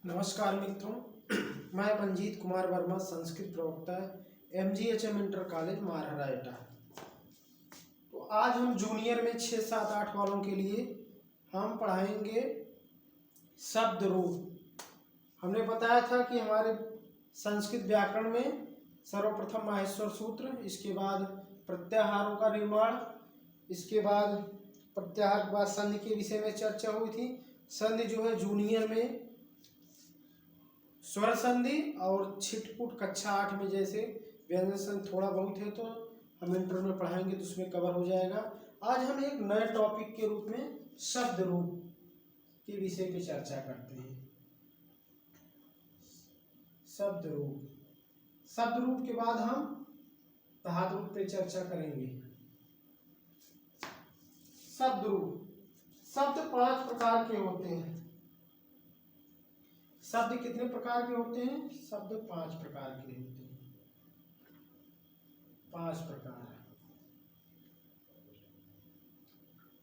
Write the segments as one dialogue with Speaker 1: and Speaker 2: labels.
Speaker 1: नमस्कार मित्रों, मैं मंजीत कुमार वर्मा, संस्कृत प्रवक्ता, MGHM इंटर कॉलेज मारहराटा। तो आज हम जूनियर में 6, 7, 8 वालों के लिए हम पढ़ाएंगे शब्द रूप। हमने बताया था कि हमारे संस्कृत व्याकरण में सर्वप्रथम माहेश्वर सूत्र, इसके बाद प्रत्याहारों का निर्माण, इसके बाद प्रत्याहार के बाद संधि के विषय में चर्चा हुई थी। संधि जो है जूनियर में स्वर संधि और छिटपुट कक्षा 8 में जैसे व्यंजन संधि थोड़ा बहुत है तो हम इंटर में पढ़ाएंगे तो उसमें कवर हो जाएगा। आज हम एक नए टॉपिक के रूप में शब्द रूप के विषय पे चर्चा करते हैं। शब्द रूप के बाद हम धातु रूप पे चर्चा करेंगे। शब्द रूप, शब्द 5 प्रकार के होते हैं। शब्द कितने प्रकार के होते हैं? शब्द 5 प्रकार के होते हैं। 5 प्रकार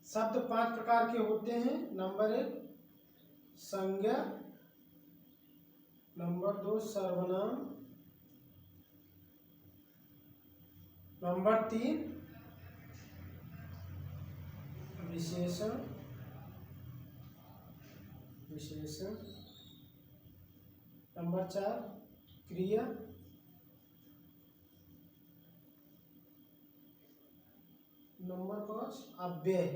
Speaker 1: शब्द 5 प्रकार के होते हैं। नंबर 1 संज्ञा, नंबर 2 सर्वनाम, नंबर 3 विशेषण, नंबर 4 क्रिया, नंबर 5 अव्यय।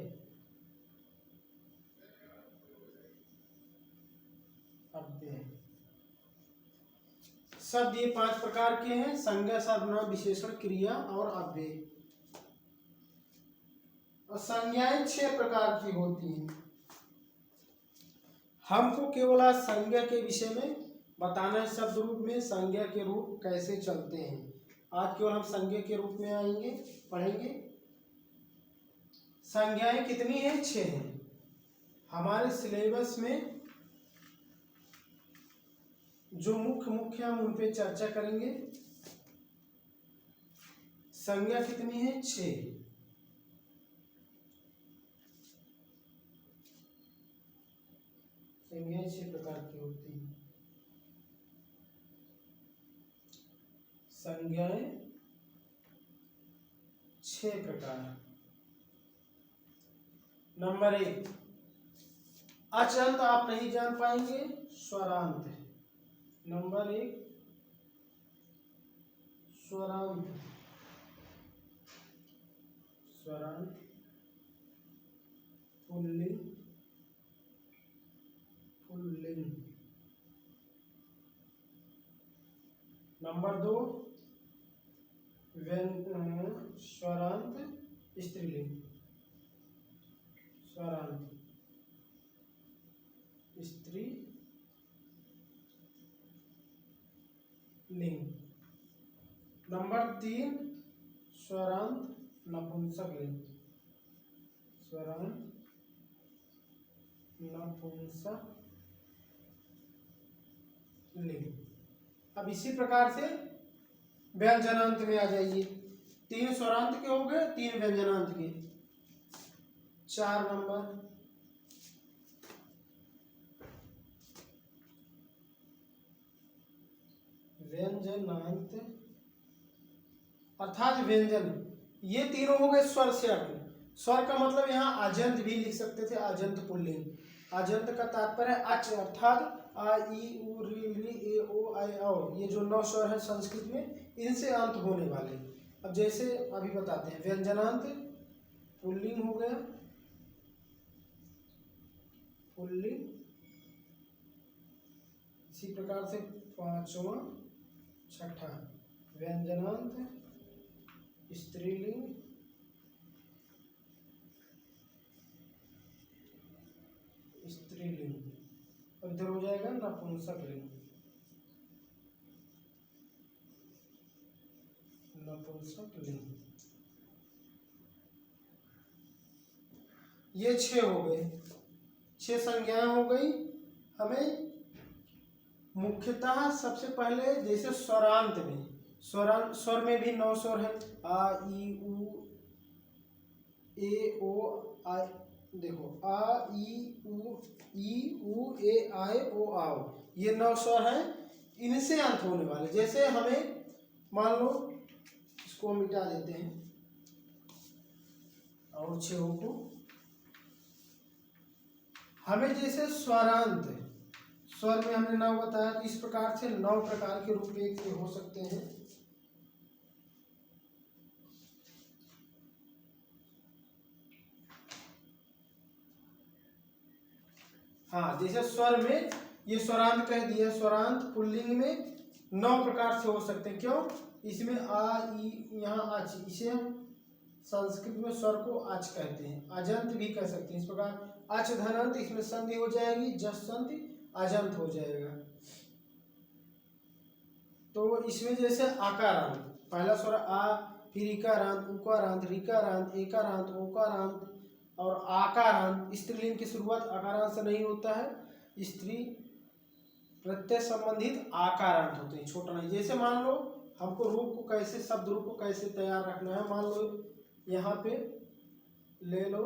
Speaker 1: शब्द ये 5 प्रकार के हैं: संज्ञा, सर्वनाम, विशेषण, क्रिया और अव्यय। और संज्ञाएं 6 प्रकार की होती हैं। हमको केवल आज संज्ञा के विषय में बताना है। शब्द रूप में संज्ञा के रूप कैसे चलते हैं, आज केवल हम संज्ञा के रूप में पढ़ेंगे। संज्ञाएं कितनी हैं? 6 हैं। हमारे सिलेबस में जो मुख्य हम उन पे चर्चा करेंगे। संज्ञा कितनी है? 6। संज्ञाएं 6 प्रकार की होती हैं। संज्ञाएं 6 प्रकार। नंबर 1 अचंत आप नहीं जान पाएंगे, स्वरांत है। नंबर 1 स्वरांत, पुल्लिंग, नंबर 2 स्वरांत स्त्रीलिंग, लिंग। नंबर 3 स्वरांत नपुंसक लिंग, अब इसी प्रकार से व्यंजनांत में आ जाइए। 3 स्वरांत के हो गए, 3 व्यंजनांत के। 4 नंबर व्यंजनांत अर्थात व्यंजन। ये तीनों हो गए स्वर से अट। स्वर का मतलब यहाँ आजंत भी लिख सकते थे, आजंत पुल्लिंग। आजंत का तात्पर्य अच अर्थात आ, ई, उ, री, ली, ए, ओ, आई, औ। ये जो 9 स्वर है संस्कृत में, इनसे अंत होने वाले। अब जैसे अभी बताते हैं। व्यंजनांत पुल्लिंग हो गया, पुल्लिंग। इसी प्रकार से 5वां 6ठा व्यंजनांत स्त्रीलिंग, और इधर हो जाएगा नपुंसक लिंग, ये 6 हो गए। 6 संज्ञाएं हो गई। हमें मुख्यतः सबसे पहले जैसे स्वरांत में, स्वर में भी 9 स्वर है। आ, ई, उ, ए, ओ, आई, देखो आ ई उ ए आए ओ आओ, ये 9 स्वर हैं, इनसे अंत होने वाले। जैसे हमें मान लो इसको मिटा देते हैं और 6 को, हमें जैसे स्वरांत, स्वर में हमने 9 बताया, तो इस प्रकार से 9 प्रकार के रूप एक के हो सकते हैं। हाँ, जैसे स्वर में ये स्वरांत कह दिया, स्वरांत पुल्लिंग में 9 प्रकार से हो सकते हैं। क्यों? इसमें आ ई, यहाँ आच, इसे हम संस्कृत में स्वर को आच कहते हैं, अजंत भी कह सकते हैं। इस प्रकार आच धनंत, इसमें संधि हो जाएगी, जसंत अजंत हो जाएगा। तो इसमें जैसे आकारांत, पहला स्वर आ, फिर इकारांत, उकारांत, ऋकारांत, एकारांत, ओकारांत और आकारांत। स्त्रीलिंग की शुरुआत आकारांत से नहीं होता है, स्त्री प्रत्यय संबंधित आकारांत होते हैं, छोटा नहीं। जैसे मान लो हमको रूप को कैसे, शब्द रूप को कैसे तैयार रखना है, मान लो यहाँ पे ले लो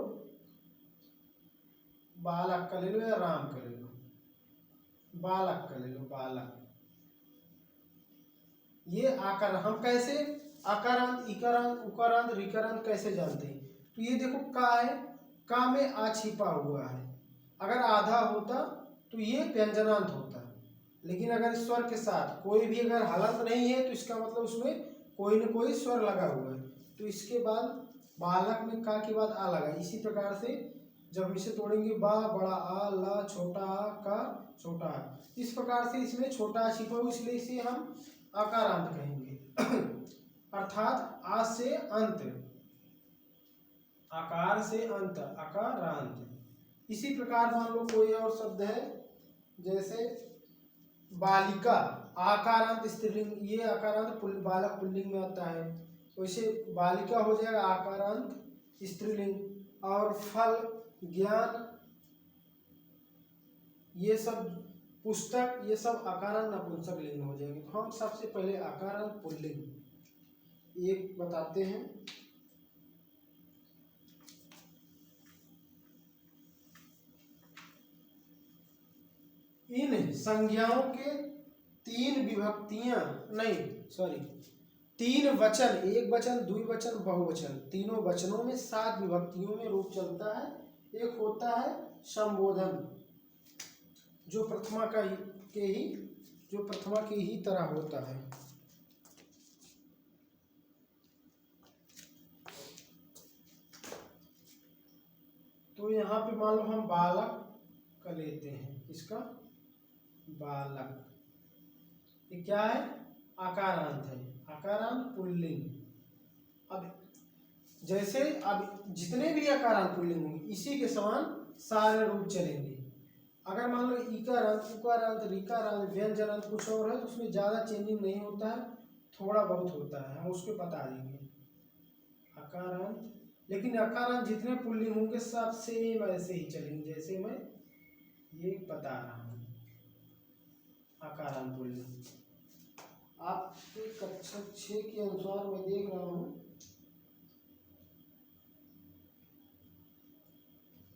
Speaker 1: बालक का ले लो या राम का ले लो, बालक का ले लो, बालक, ये आकार हम कैसे आकारांत, इकारांत, उकारांत, ऋकारांत कैसे जानते हैं? तो ये देखो का है, का में आ छिपा हुआ है, अगर आधा होता तो ये व्यंजनांत होता, लेकिन अगर स्वर के साथ कोई भी अगर हलंत नहीं है तो इसका मतलब उसमें कोई न कोई स्वर लगा हुआ है। तो इसके बाद बालक में का के बाद आ लगा। इसी प्रकार से जब हम इसे तोड़ेंगे, बा बड़ा आ, ला छोटा आ, का छोटा आ, इस प्रकार से इसमें छोटा आ छिपा हुआ, इसलिए इसे हम आकारांत कहेंगे। अर्थात आ से अंत, आकार से अंत, आकारांत। इसी प्रकार मान लो कोई और शब्द है, जैसे बालिका, आकारांत स्त्रीलिंग, ये आकारांत बालक पुल्लिंग में आता है, वैसे बालिका हो जाएगा आकारांत स्त्रीलिंग। और फल, ज्ञान, ये सब, पुस्तक, ये सब आकारांत नपुंसक लिंग हो जाएंगे। तो हम सबसे पहले आकारांत पुल्लिंग एक बताते हैं। इन संज्ञाओं के 3 विभक्तियां, नहीं सॉरी, 3 वचन, एक वचन, द्विवचन, बहुवचन, तीनों वचनों में 7 विभक्तियों में रूप चलता है। एक होता है संबोधन, जो प्रथमा के ही तरह होता है। तो यहाँ पे मान लो हम बालक का लेते हैं, इसका बालक, ये क्या है? आकारांत है, आकारांत पुल्लिंग। अब जैसे अब जितने भी आकारांत पुल्लिंग होंगे इसी के समान सारे रूप चलेंगे। अगर मान लो इकारांत, उकारांत, ऋकारांत, व्यंजनांत कुछ और है तो उसमें ज़्यादा चेंजिंग नहीं होता है, थोड़ा बहुत होता है, हम उसको बता देंगे। आकारांत, लेकिन आकारांत जितने पुल्लिंग होंगे सब सेम ऐसे ही चलेंगे जैसे मैं ये बता रहा हूँ। आकारांत पुल्लिंग आपके कक्षा 6 के अनुसार मैं देख रहा हूँ,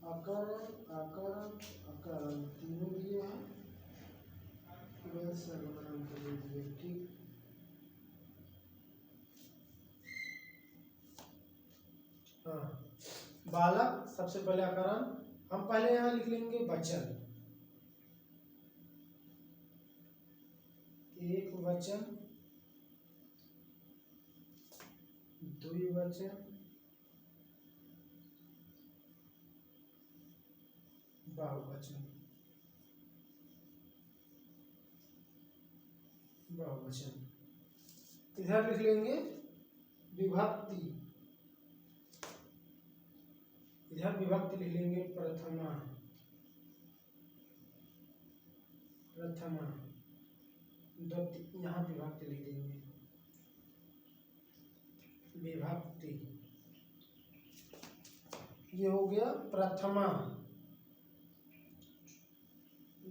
Speaker 1: आकारांत आकारांत आकारांत तीनों दिए हैं, ठीक। हाँ, बालक सबसे पहले आकारांत, हम पहले यहाँ लिख लेंगे वचन, एक वचन, द्विवचन, बहुवचन, बहुवचन। इधर लिख लेंगे विभक्ति, इधर विभक्ति लिख लेंगे प्रथमा, प्रथमा, यहाँ विभक्ति लिख देंगे विभक्ति, ये हो गया प्रथमा,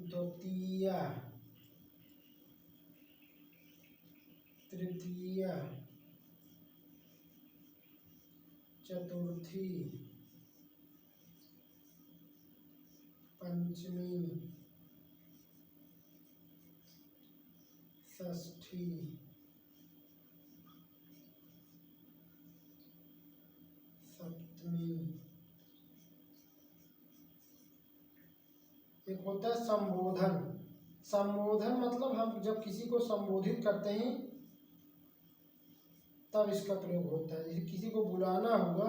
Speaker 1: द्वितीया, तृतीया, चतुर्थी, पंचमी, षष्ठी, सप्तमी। एक होता है संबोधन। संबोधन मतलब हम जब किसी को संबोधित करते हैं तब इसका प्रयोग होता है। जैसे किसी को बुलाना हुआ,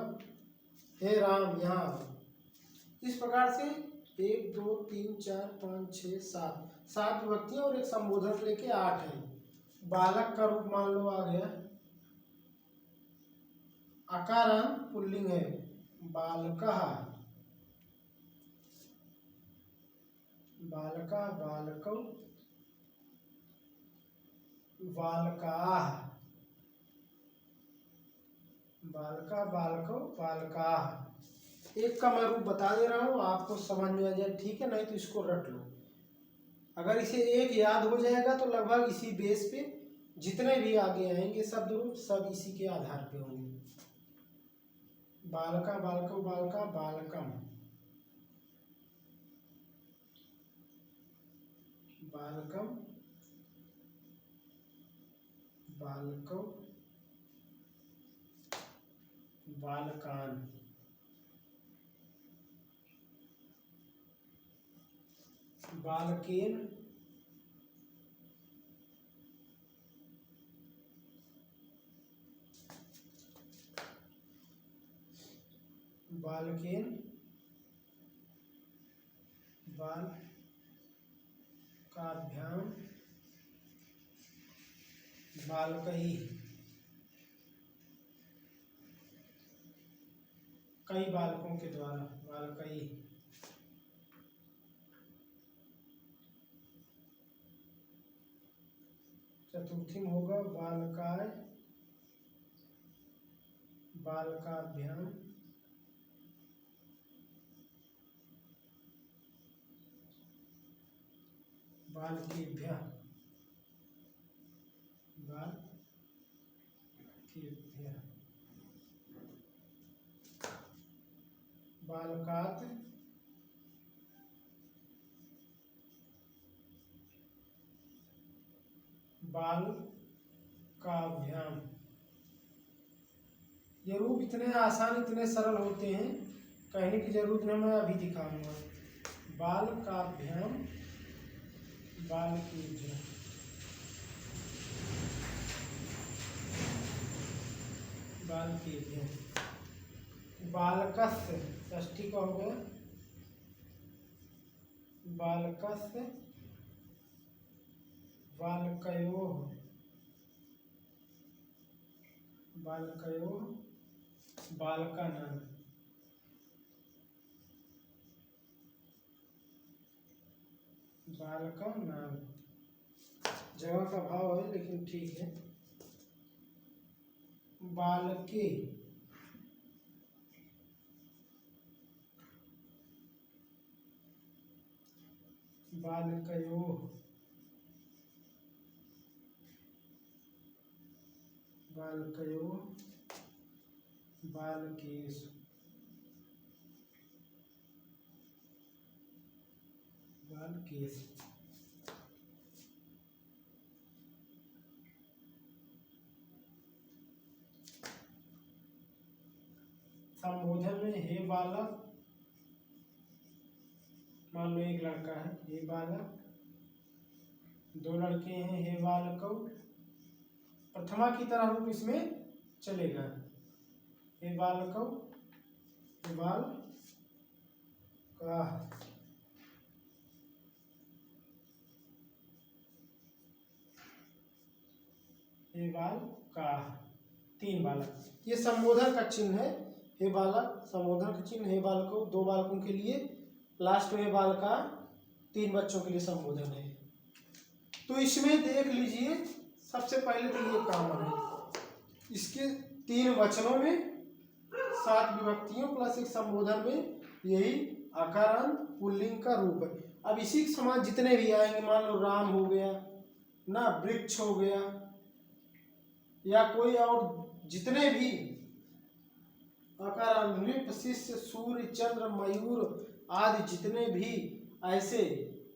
Speaker 1: हे राम यहाँ आओ। इस प्रकार से 1 2 3 4 5 6 7 7 विभक्तियां और एक संबोधन लेके 8 है। बालक का रूप मान लो आ गया, आकारांत पुल्लिंग है, बालकः, बालका, बालकौ, बालकाः, बालका, बालकौ, बालकाः। एक का मैं रूप बता दे रहा हूँ, आपको समझ में आ जाए ठीक है, नहीं तो इसको रट लो। अगर इसे एक याद हो जाएगा तो लगभग इसी बेस पे जितने भी आगे आएंगे शब्द रूप सब इसी के आधार पे होंगे। बालका, बालकौ, बालका, बालकम, बालकम, बालकौ, बालकान, बालकेन, बालकेन, बालकाभ्याम, बालकैः, कई बालकों के द्वारा, बालकैः। चतुर्थी में होगा बालकाय, बालकाभ्याम, बालकेभ्यः, बालकेभ्यः, बालकात्, बालकाभ्याम। ये रूप इतने आसान, इतने सरल होते हैं, कहने की जरूरत नहीं, मैं अभी दिखाऊंगा। बालकाभ्याम, बालकेभ्यः, बालकेभ्यः, बालकस्य, षष्ठी का हो गया, बालकस्य, बालकयोः, बालकयोः, बालकानां, बालकानां। जगह का भाव है लेकिन ठीक है। बालके, बालकयोः, बालकयोः, बालकेषु, बालकेषु। संबोधन में हे बालक, मान लो एक लड़का है, हे बालक, 2 लड़के हैं, हे बालकौ। प्रथमा की तरह रूप इसमें चलेगा, हे बालकौ, हे बालकाः, हे बालकाः। 3 बालक, ये संबोधन का चिन्ह है। हे बालक संबोधन का चिन्ह, हे बालकौ 2 बालकों के लिए, लास्ट में बालका 3 बच्चों के लिए संबोधन है। तो इसमें देख लीजिए, सबसे पहले तो ये कॉमन है, इसके 3 वचनों में 7 विभक्तियों प्लस एक संबोधन में यही आकारांत पुल्लिंग का रूप है। अब इसी के समान जितने भी आएंगे, मान लो राम हो गया ना, वृक्ष हो गया, या कोई और जितने भी आकारांत, नृप, शिष्य, सूर्य, चंद्र, मयूर आदि जितने भी ऐसे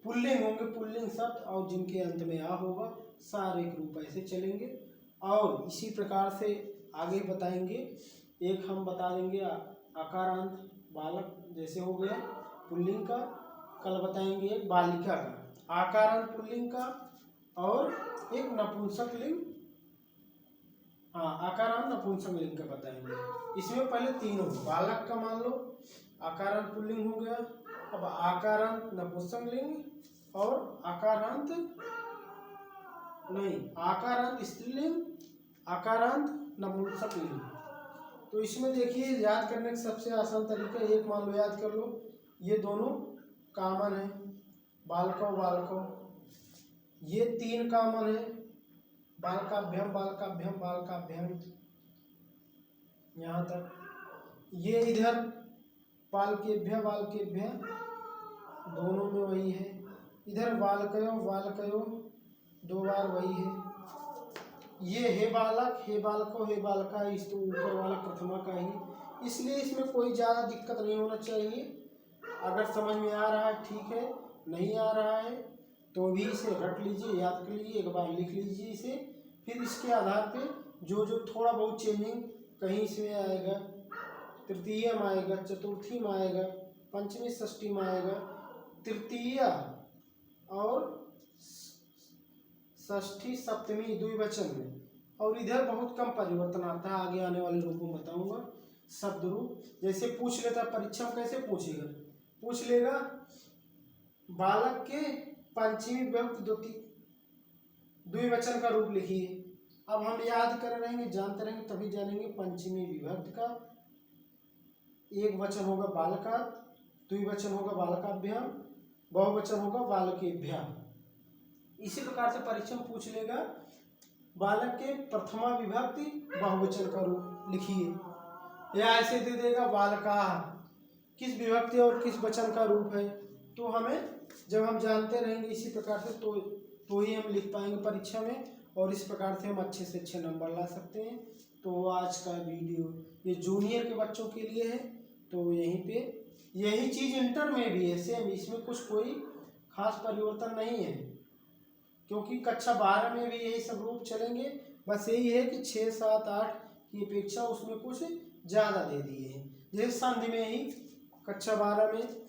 Speaker 1: पुल्लिंग होंगे, पुल्लिंग शब्द और जिनके अंत में आ होगा, सारे रूप ऐसे चलेंगे। और इसी प्रकार से आगे बताएंगे। एक हम बता देंगे आकारांत बालक, जैसे हो गया पुल्लिंग का। कल बताएंगे एक बालिका का आकारांत पुल्लिंग का, और एक नपुंसक लिंग, हाँ आकारांत नपुंसक लिंग का बताएंगे। इसमें पहले तीनों, बालक का मान लो आकारांत पुल्लिंग हो गया, अब आकारांत नपुंसक लिंग और आकारांत स्त्रीलिंग, आकारांत नपुंसक लिंग। तो इसमें देखिए याद करने का सबसे आसान तरीका, एक मान लो याद कर लो, ये दोनों कॉमन है, बालकों बालकों, ये तीन कॉमन है, बालकाभ्यम बालकाभ्यम बालकाभ्यम, यहाँ तक। ये इधर बालकेभ्य बालकेभ्य, दोनों में वही है। इधर बालकयो बालकयो, दो बार वही है। ये हे बालक हे बालको हे बालका, इस तो ऊपर वाला प्रथमा का ही, इसलिए इसमें कोई ज़्यादा दिक्कत नहीं होना चाहिए। अगर समझ में आ रहा है ठीक है, नहीं आ रहा है तो भी इसे रट लीजिए, याद कर लीजिए, एक बार लिख लीजिए इसे। फिर इसके आधार पे जो जो थोड़ा बहुत चेंजिंग कहीं इसमें आएगा, तृतीय में आएगा, चतुर्थी में आएगा, पंचमी षष्ठी में आएगा, तृतीय और षष्ठी सप्तमी द्विवचन में, और इधर बहुत कम परिवर्तन आता है, आगे आने वाले रूपों में बताऊंगा। शब्द रूप जैसे पूछ लेता परीक्षा में, कैसे पूछेगा, पूछ लेगा बालक के पंचमी विभक्ति द्विवचन का रूप लिखिए। अब हम याद कर रहेंगे, जानते रहेंगे, तभी जानेंगे। पंचमी विभक्ति का एक वचन होगा बालका, द्विवचन होगा बालकाभ्याम, बहुवचन होगा बालकेभ्याम। इसी प्रकार से परीक्षा में पूछ लेगा बालक के प्रथमा विभक्ति बहुवचन का रूप लिखिए, या ऐसे दे देगा बालका किस विभक्ति और किस वचन का रूप है। तो हमें जब हम जानते रहेंगे इसी प्रकार से तो ही हम लिख पाएंगे परीक्षा में, और इस प्रकार से हम अच्छे से अच्छे नंबर ला सकते हैं। तो आज का वीडियो ये जूनियर के बच्चों के लिए है। तो यहीं पे यही चीज़ इंटर में भी है सेम, इसमें कुछ कोई खास परिवर्तन नहीं है, क्योंकि कक्षा 12 में भी यही सब रूप चलेंगे। बस यही है कि 6, 7, 8 की अपेक्षा उसमें कुछ ज़्यादा दे दिए हैं। जैसे संधि में ही कक्षा 12 में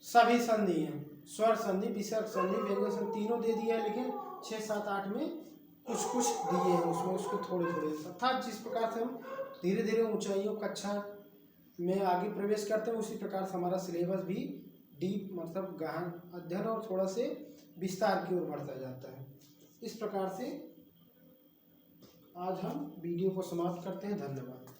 Speaker 1: सभी संधि हैं, स्वर संधि, विसर्ग संधि, व्यंजन संधि, तीनों दे दिया है, लेकिन 6, 7, 8 में कुछ कुछ दिए हैं उसमें, उसको थोड़े थोड़े अर्थात जिस प्रकार से हम धीरे धीरे ऊंचाइयों कक्षा में आगे प्रवेश करते हैं, उसी प्रकार से हमारा सिलेबस भी डीप मतलब गहन अध्ययन और थोड़ा से विस्तार की ओर बढ़ता जाता है। इस प्रकार से आज हम वीडियो को समाप्त करते हैं। धन्यवाद।